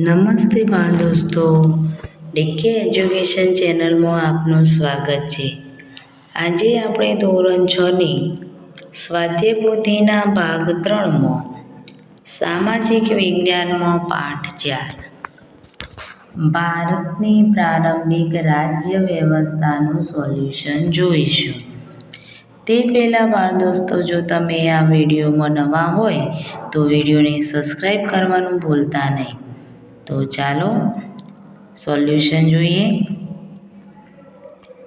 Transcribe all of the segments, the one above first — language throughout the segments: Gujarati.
નમસ્તે બાળ દોસ્તો, ડીકે એજ્યુકેશન ચેનલમાં આપનું સ્વાગત છે. આજે આપણે ધોરણ 6ની સ્વાધ્યાય પોથીના ભાગ 3માં સામાજિક વિજ્ઞાનમાં પાઠ 4 ભારતની પ્રારંભિક રાજ્ય વ્યવસ્થાનું સોલ્યુશન જોઈશું. તે પહેલાં બાળ દોસ્તો, જો તમે આ વિડીયોમાં નવા હોય તો વિડીયોને સબસ્ક્રાઈબ કરવાનું ભૂલતા નહીં. તો ચાલો સોલ્યુશન જોઈએ.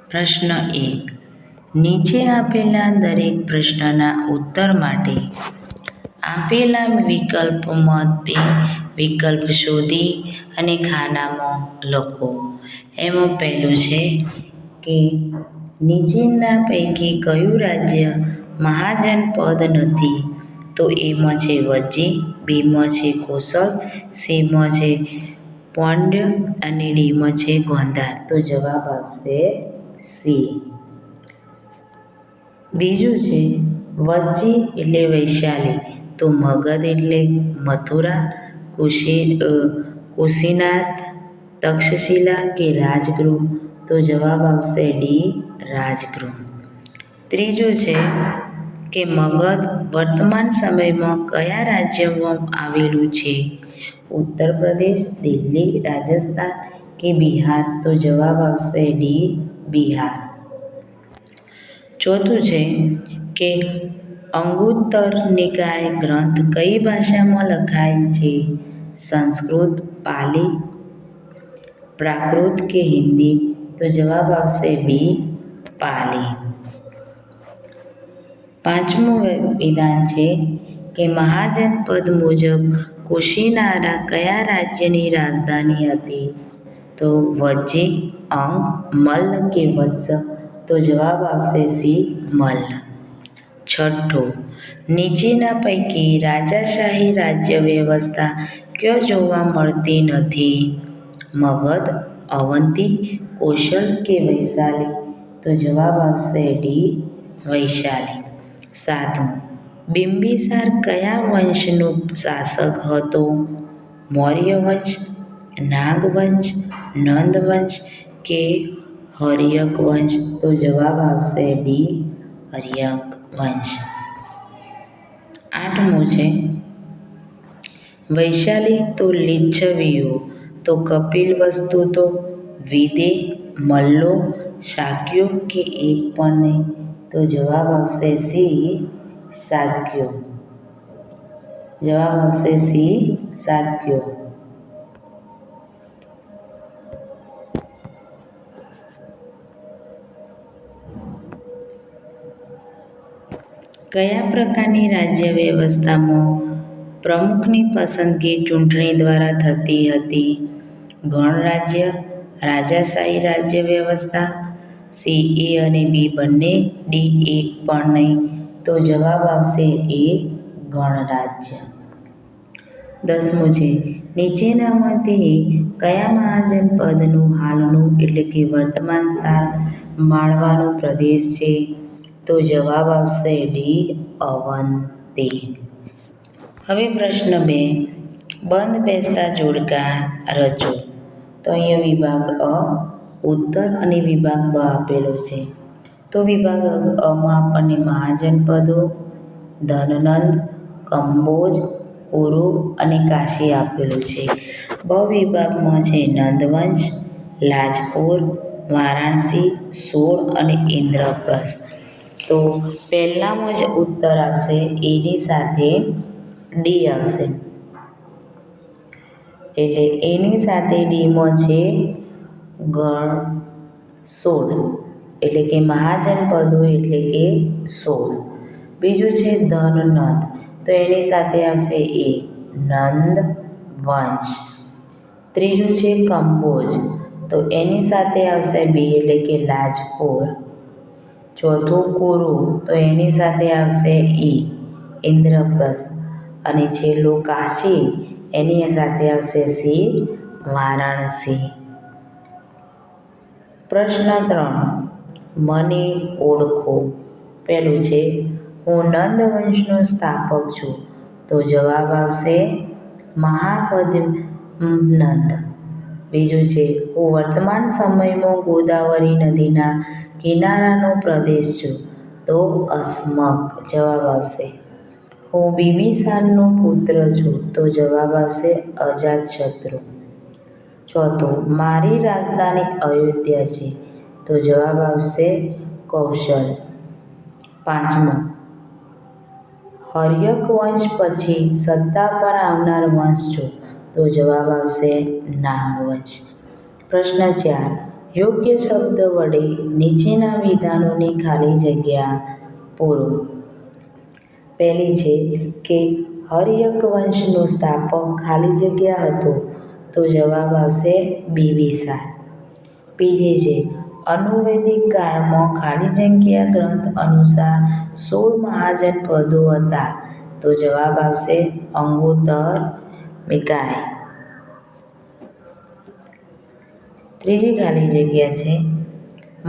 પ્રશ્ન 1. નીચે આપેલા દરેક પ્રશ્નના ઉત્તર માટે આપેલા વિકલ્પોમાંથી વિકલ્પ શોધી અને ખાનામાં લખો. એમાં પહેલું છે કે નીચેના પૈકી કયું રાજ્ય મહાજનપદ નથી? તો એમાં છે વજ્જી, બીમાં છે કોસલ, સીમાં છે પાંડ્ય અને ડીમાં છે ગાંધાર. તો જવાબ આવશે સી. બીજું છે વજ્જી એટલે વૈશાલી, તો મગધ એટલે મથુરા, કુશીનાથ, તક્ષશિલા કે રાજગૃહ? તો જવાબ આવશે ડી રાજગૃહ. ત્રીજું છે કે મગધ વર્તમાન સમયમાં કયા રાજ્યમાં આવેલું છે? ઉત્તર પ્રદેશ, દિલ્હી, રાજસ્થાન કે બિહાર? તો જવાબ આવશે ડી બિહાર. ચોથું છે કે અંગુત્તર નિકાય ગ્રંથ કઈ ભાષામાં લખાય છે? સંસ્કૃત, પાલી, પ્રાકૃત કે હિન્દી? તો જવાબ આવશે બી પાલી. પાંચમું વિધાન છે કે મહાજનપદ મુજબ કુશીનારા કયા રાજ્યની રાજધાની હતી? તો વજ્જી, અંગ, મલ્લ કે વત્સ? તો જવાબ આવશે સી મલ્લ. છઠ્ઠું, નીચેના પૈકી રાજાશાહી રાજ્ય વ્યવસ્થા ક્યાં જોવા મળતી નથી? મગધ, અવંતી, કોશલ કે વૈશાલી? તો જવાબ આવશે ડી વૈશાલી. સાતમું, બિંબિસાર કયા વંશનો શાસક હતો? મૌર્ય વંશ, નાગ વંશ, નંદ વંશ કે હર્યક વંશ? તો જવાબ આવશે ડી હર્યક વંશ. આઠમું છે વૈશાલી તો લીચ્છવીઓ, તો કપિલવસ્તુ, તો વિદેહ, મલ્લો, શાક્યો કે એક પણ નહીં? તો જવાબ આવશે સી શાક્યો. જવાબ આવશે સી શાક્યો. કયા પ્રકારની રાજ્ય વ્યવસ્થામાં પ્રમુખની પસંદગી ચૂંટણી દ્વારા થતી હતી? ગણરાજ્ય, રાજાશાહી રાજ્ય વ્યવસ્થા? સી એ અને બી બંને, ડી એક પણ નહીં? તો જવાબ આવશે એ ગણરાજ્ય. 10મું છે નીચેનામાંથી કયા મહાજનપદનું હાલનું એટલે કે વર્તમાન સ્થાન માળવાનો પ્રદેશ છે? તો જવાબ આવશે ડી અવંતી. હવે પ્રશ્ન 2. બંધ બેસતા જોડકા રચો. તો અહીંયા વિભાગ અ ઉત્તર અને વિભાગ બ આપેલો છે. તો વિભાગ અમાં આપણને મહાજનપદો ધનનંદ, કંબોજ, કુરુ અને કાશી આપેલું છે. બ વિભાગમાં છે નંદવંશ, લાજપુર, વારાણસી, સોળ અને ઇન્દ્રપ્રસ્થ. તો પહેલામાં જ ઉત્તર આવશે, એની સાથે ડી આવશે. એટલે એની સાથે ડીમાં છે ગણ 16, એટલે કે મહાજનપદો એટલે કે 16. બીજું છે ધનનંદ, તો એની સાથે આવશે એ નંદ વંશ. ત્રીજું છે કંબોજ, તો એની સાથે આવશે બી એટલે કે લાજપુર. ચોથું કુરુ, તો એની સાથે આવશે ઈ ઇન્દ્રપ્રસ્થ. અને છેલ્લું કાશી, એની સાથે આવશે સી વારાણસી. પ્રશ્ન 3. મને ઓળખો. પહેલું છે હું નંદ વંશનો સ્થાપક છું. તો જવાબ આવશે મહાપદ્મનદ. બીજું છે હું વર્તમાન સમયમાં ગોદાવરી નદીના કિનારાનો પ્રદેશ છું, તો અસ્મક જવાબ આવશે. હું બિંબિસારનો પુત્ર છું, તો જવાબ આવશે અજાતશત્રુ. ચોથું મારી રાજધાની અયોધ્યા છે, તો જવાબ આવશે કૌશલ. પાંચમું હર્યક વંશ પછી સત્તા પર આવનાર વંશ છું, તો જવાબ આવશે નાગ વંશ. પ્રશ્ન 4 યોગ્ય શબ્દ વડે નીચેના વિધાનોની ખાલી જગ્યા પૂરો. પહેલી છે કે હર્યક વંશનો સ્થાપક ખાલી જગ્યા હતો, તો જવાબ આવશે બિંબિસાર. બીજી છે અનુવૈદિક કાળમાં ખાલી જગ્યા ગ્રંથ અનુસાર 16 મહાજનપદો હતા, તો જવાબ આવશે અંગુત્તર નિકાય. ત્રીજી ખાલી જગ્યા છે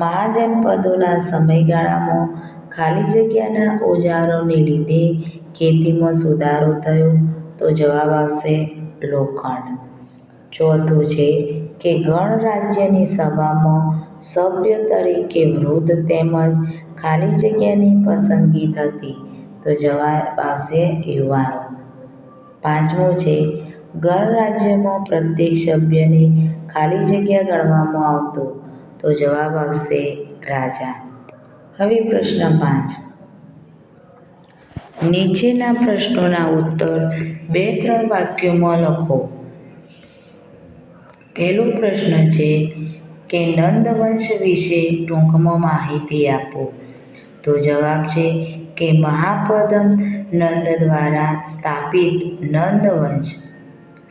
મહાજનપદોના સમયગાળામાં ખાલી જગ્યાના ઓજારોને લીધે ખેતીમાં સુધારો થયો, તો જવાબ આવશે લોખંડ. ચોથું છે કે ગણરાજ્યની સભામાં સભ્ય તરીકે વૃદ્ધ તેમજ ખાલી જગ્યાની પસંદગી થતી, તો જવાબ આવશે યુવાનો. પાંચમું છે ગણરાજ્યમાં પ્રત્યેક સભ્યને ખાલી જગ્યા ગણવામાં આવતો, તો જવાબ આવશે રાજા. હવે પ્રશ્ન 5 નીચેના પ્રશ્નોના ઉત્તર 2-3 વાક્યોમાં લખો. પહેલો પ્રશ્ન છે કે નંદ વંશ વિશે ટૂંકમાં માહિતી આપો, તો જવાબ છે કે મહાપદ્મ નંદ દ્વારા સ્થાપિત નંદ વંશ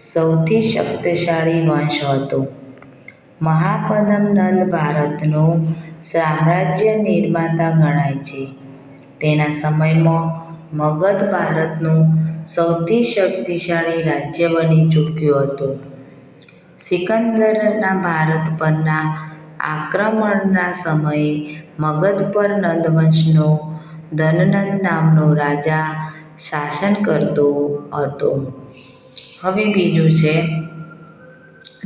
સૌથી શક્તિશાળી વંશ હતો. મહાપદ્મ નંદ ભારતનો સામ્રાજ્ય નિર્માતા ગણાય છે. તેના સમયમાં મગધ ભારતનું સૌથી શક્તિશાળી રાજ્ય બની ચૂક્યું હતું. સિકંદરના ભારત પરના આક્રમણના સમયે મગધ પર નંદવંશનો ધનનંદ નામનો રાજા શાસન કરતો હતો. હવે બીજું છે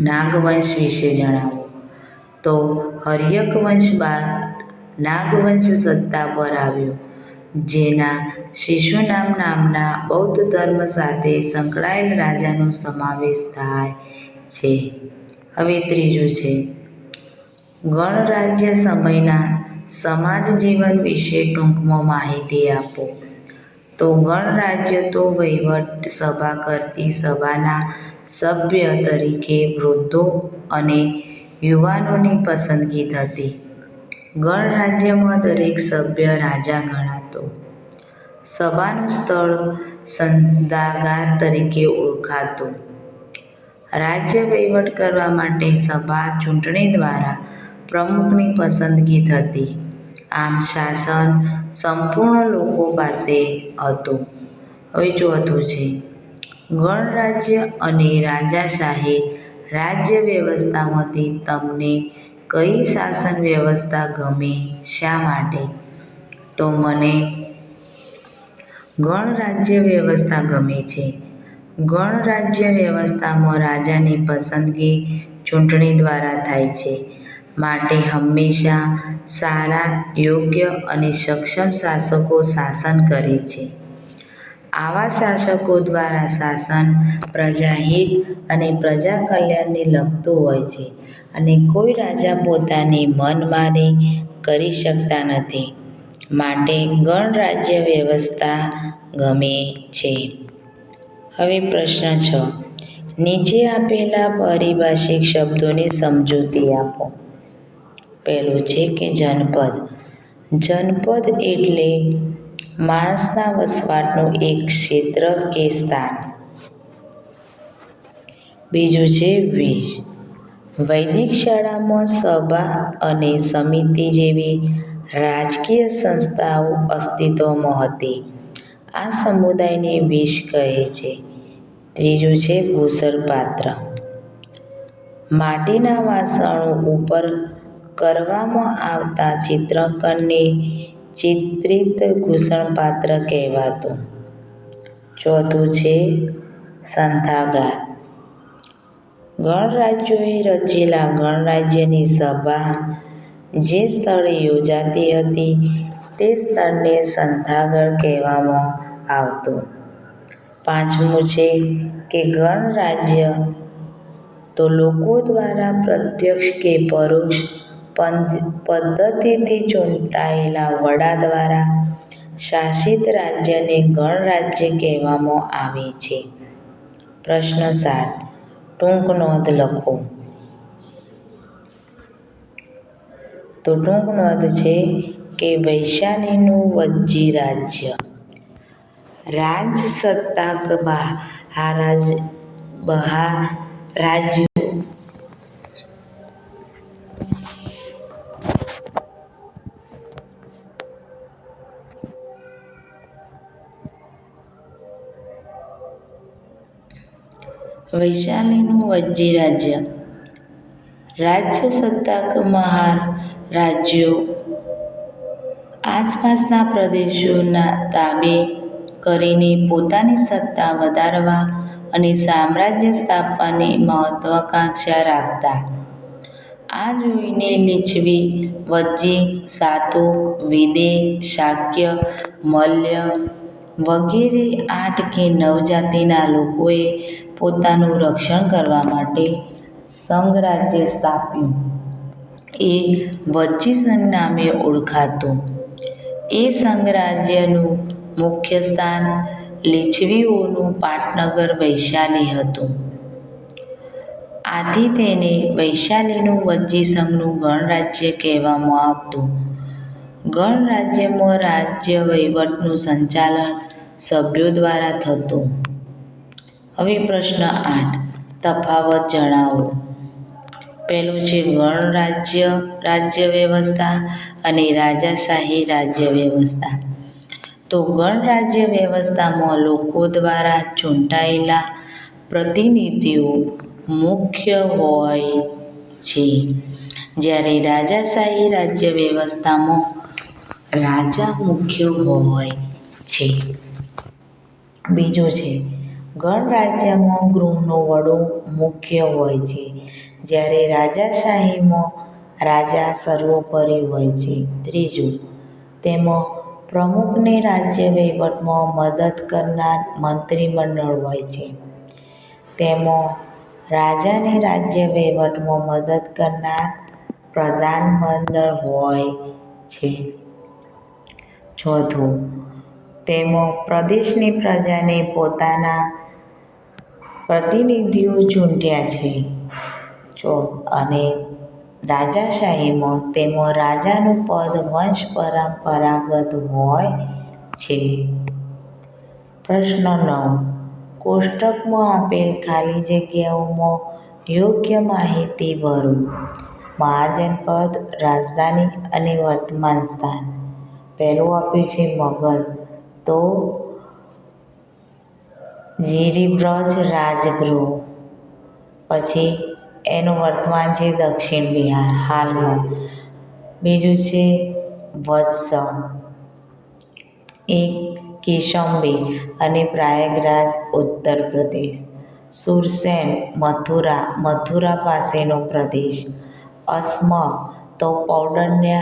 નાગવંશ વિશે જણાવો. તો હર્યક વંશ બાદ નાગવંશ સત્તા પર આવ્યો, જેના શિશુનામ નામના બૌદ્ધ ધર્મ સાથે સંકળાયેલ રાજાનો સમાવેશ થાય છે. હવે ત્રીજું છે ગણરાજ્ય સમયના સમાજ જીવન વિશે ટૂંકમાં માહિતી આપો. તો ગણરાજ્ય તો વહીવટ સભા કરતી સભાના સભ્ય તરીકે વૃદ્ધો અને યુવાનોની પસંદગી થતી. ગણરાજ્યમાં દરેક સભ્ય રાજા ગણાતો. સભાનું સ્થળ સંદાગાર તરીકે ઓળખાતું. રાજ્ય વહીવટ કરવા માટે સભા ચૂંટણી દ્વારા પ્રમુખની પસંદગી થતી. આમ શાસન સંપૂર્ણ લોકો પાસે હતું. હવે ચોથું છે ગણરાજ્ય અને રાજાશાહી રાજ્ય વ્યવસ્થામાંથી તમને કઈ શાસન વ્યવસ્થા ગમે, શા માટે? તો મને ગણરાજ્ય વ્યવસ્થા ગમે છે. ગણરાજ્ય વ્યવસ્થામાં રાજાની પસંદગી ચૂંટણી દ્વારા થાય છે, માટે હંમેશા સારા, યોગ્ય અને સક્ષમ શાસકો શાસન કરે છે. આવા શાસકો દ્વારા શાસન પ્રજાહિત અને પ્રજા કલ્યાણને લગતું હોય છે અને કોઈ રાજા પોતાની મનમાની કરી શકતા નથી, માટે ગણરાજ્ય વ્યવસ્થા ગમે છે. હવે પ્રશ્ન 6 નીચે આપેલા પારિભાષિક શબ્દોની સમજૂતી આપો. પહેલું છે કે જનપદ. જનપદ એટલે માણસના વસવાટનું એક ક્ષેત્ર કે સ્થાન. બીજું છે વીર. વૈદિક શાળામાં સભા અને સમિતિ જેવી રાજકીય સંસ્થાઓ અસ્તિત્વમાં હતી. આ સમુદાયને વીર કહે છે. ત્રીજું છે ઘૂસણપાત્ર. માટીના વાસણો ઉપર કરવામાં આવતા ચિત્રાંકનને ચિત્રિત ઘૂસણપાત્ર કહેવાતું. ચોથું છે સંથાગાર. ગણરાજ્યોએ રચેલા ગણરાજ્યની સભા જે સ્થળે યોજાતી હતી તે સ્થળને સંથાગર કહેવામાં આવતું. પાંચમું છે કે ગણરાજ્ય તો લોકો દ્વારા પ્રત્યક્ષ કે પરોક્ષ પદ્ધતિથી ચૂંટાયેલા વડા દ્વારા શાસિત રાજ્યને ગણરાજ્ય કહેવામાં આવે છે. પ્રશ્ન 7. ટૂંક નોંધ લખો. તો ટૂંક નોંધ છે કે વૈશાલીનું વજ્જી રાજ્ય. રાજસત્તાક વૈશાલીનું વજ્જી રાજ્ય. રાજસત્તાક મહારાજ્યો આસપાસના પ્રદેશોના તાબે કરીને પોતાની સત્તા વધારવા અને સામ્રાજ્ય સ્થાપવાની મહત્વાકાંક્ષા રાખતા. આ જોઈને લીછવી, વજ્જી, સાતુક, વિદેહ, શાક્ય, મલ્ય વગેરે 8 કે 9 જાતિના લોકોએ પોતાનું રક્ષણ કરવા માટે સંઘરાજ્ય સ્થાપ્યું. એ વજ્જી સંઘ નામે ઓળખાતું. એ સંઘરાજ્યનું મુખ્ય સ્થાન લીછવીઓનું પાટનગર વૈશાલી હતું. આથી તેને વૈશાલીનું વજ્જી સંઘનું ગણરાજ્ય કહેવામાં આવતું. ગણરાજ્યમાં રાજ્ય વહીવટનું સંચાલન સભ્યો દ્વારા થતું. હવે પ્રશ્ન 8. તફાવત જણાવો. પહેલું છે ગણરાજ્ય રાજ્ય વ્યવસ્થા અને રાજાશાહી રાજ્ય વ્યવસ્થા. તો ગણરાજ્ય વ્યવસ્થામાં લોકો દ્વારા ચૂંટાયેલા પ્રતિનિધિઓ મુખ્ય હોય છે, જ્યારે રાજાશાહી રાજ્ય વ્યવસ્થામાં રાજા મુખ્ય હોય છે. બીજું છે ગણરાજ્યમાં ગૃહનો વડો મુખ્ય હોય છે, જ્યારે રાજાશાહીમાં રાજા સર્વોપરી હોય છે. ત્રીજું, તેમાં પ્રમુખને રાજ્ય વહીવટમાં મદદ કરનાર મંત્રીમંડળ હોય છે. તેમાં રાજાને રાજ્ય વહીવટમાં મદદ કરનાર પ્રધાનમંડળ હોય છે. ચોથું, તેમાં પ્રદેશની પ્રજાને પોતાના પ્રતિનિધિઓ ચૂંટ્યા છે. અને રાજાશાહીમાં તેમાં રાજાનું પદ વંશ પરંપરાગત હોય છે. પ્રશ્ન 9. કોષ્ટકમાં આપેલ ખાલી જગ્યાઓમાં યોગ્ય માહિતી ભરો. મહાજનપદ, રાજધાની અને વર્તમાન સ્થાન. પહેલું આપ્યું છે મગધ, તો ગિરિબ્રજ રાજગૃહ. પછી એનું વર્તમાન છે દક્ષિણ બિહાર હાલમાં. બીજું છે વત્સ, એક કિશંબી અને પ્રયાગરાજ ઉત્તર પ્રદેશ. સુરસેન મથુરા પાસેનો પ્રદેશ. અસ્મ તો પૌંડ્ય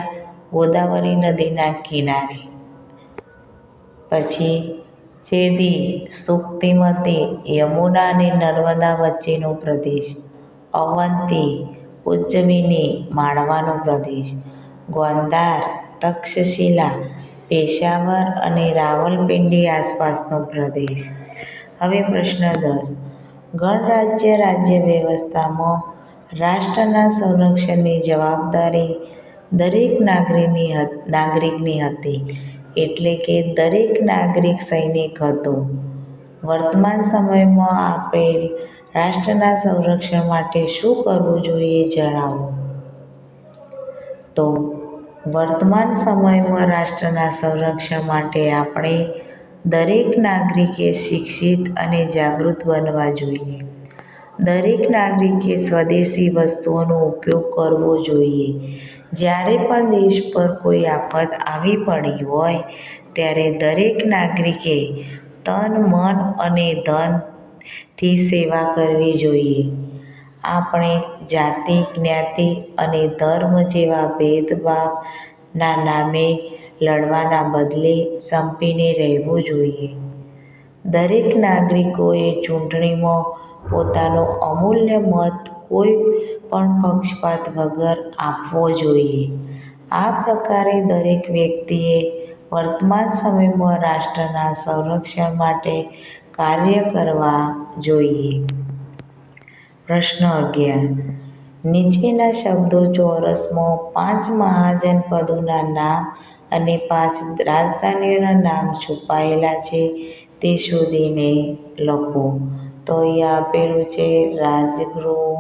ગોદાવરી નદીના કિનારે. પછી ચેદી સુક્તિમતી યમુના અને નર્મદા વચ્ચેનો પ્રદેશ. અવંતી ઉજ્જૈની માળવાનો પ્રદેશ. ગ્વાન્ધાર તક્ષશિલા પેશાવર અને રાવલપિંડી આસપાસનો પ્રદેશ. હવે પ્રશ્ન 10. ગણરાજ્ય રાજ્ય વ્યવસ્થામાં રાષ્ટ્રના સંરક્ષણની જવાબદારી દરેક નાગરિકની હતી, એટલે કે દરેક નાગરિક સૈનિક હતો. વર્તમાન સમયમાં આપેલ રાષ્ટ્રના સંરક્ષણ માટે શું કરવું જોઈએ જણાવો. તો વર્તમાન સમયમાં રાષ્ટ્રના સંરક્ષણ માટે આપણે દરેક નાગરિકે શિક્ષિત અને જાગૃત બનવા જોઈએ. દરેક નાગરિકે સ્વદેશી વસ્તુઓનો ઉપયોગ કરવો જોઈએ. જ્યારે પણ દેશ પર કોઈ આફત આવી પડી હોય ત્યારે દરેક નાગરિકે તન, મન અને ધન થી સેવા કરવી જોઈએ. આપણે જાતિ, જ્ઞાતિ અને ધર્મ જેવા ભેદભાવના નામે લડવાના બદલે સંપીને રહેવું જોઈએ. દરેક નાગરિકોએ ચૂંટણીમાં પોતાનો અમૂલ્ય મત કોઈ પણ પક્ષપાત વગર આપવો જોઈએ. આ પ્રકારે દરેક વ્યક્તિએ વર્તમાન સમયમાં રાષ્ટ્રના સંરક્ષણ માટે કાર્ય કરવા જોઈએ. પ્રશ્ન 11. નીચેના શબ્દો ચોરસમાં 5 મહાજનપદોના નામ અને 5 રાજધાનીઓના નામ છુપાયેલા છે તે શોધીને લખો. તો અહીંયા આપેલું છે રાજગૃહ,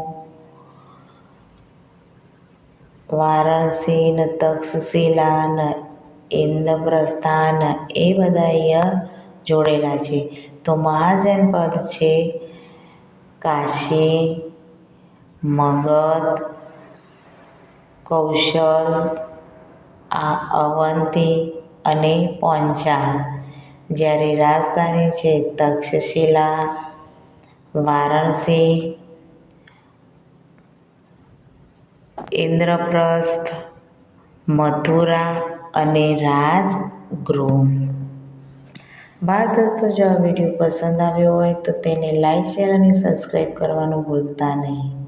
વારાણસી, તક્ષશિલા, ઇન્દ્રપ્રસ્થાન એ બધા અહીંયા જોડેલા છે. તો મહાજનપદ છે કાશી, મગધ, કૌશલ, અવંતી અને પાંચાલ. જ્યારે રાજધાની છે તક્ષશિલા, વારાણસી, ઇન્દ્રપ્રસ્થ, મથુરા અને રાજગૃહ. બાળ દોસ્તો, જો આ વિડીયો પસંદ આવ્યો હોય તો તેને લાઈક, શેર અને સબસ્ક્રાઈબ કરવાનું ભૂલતા નહીં.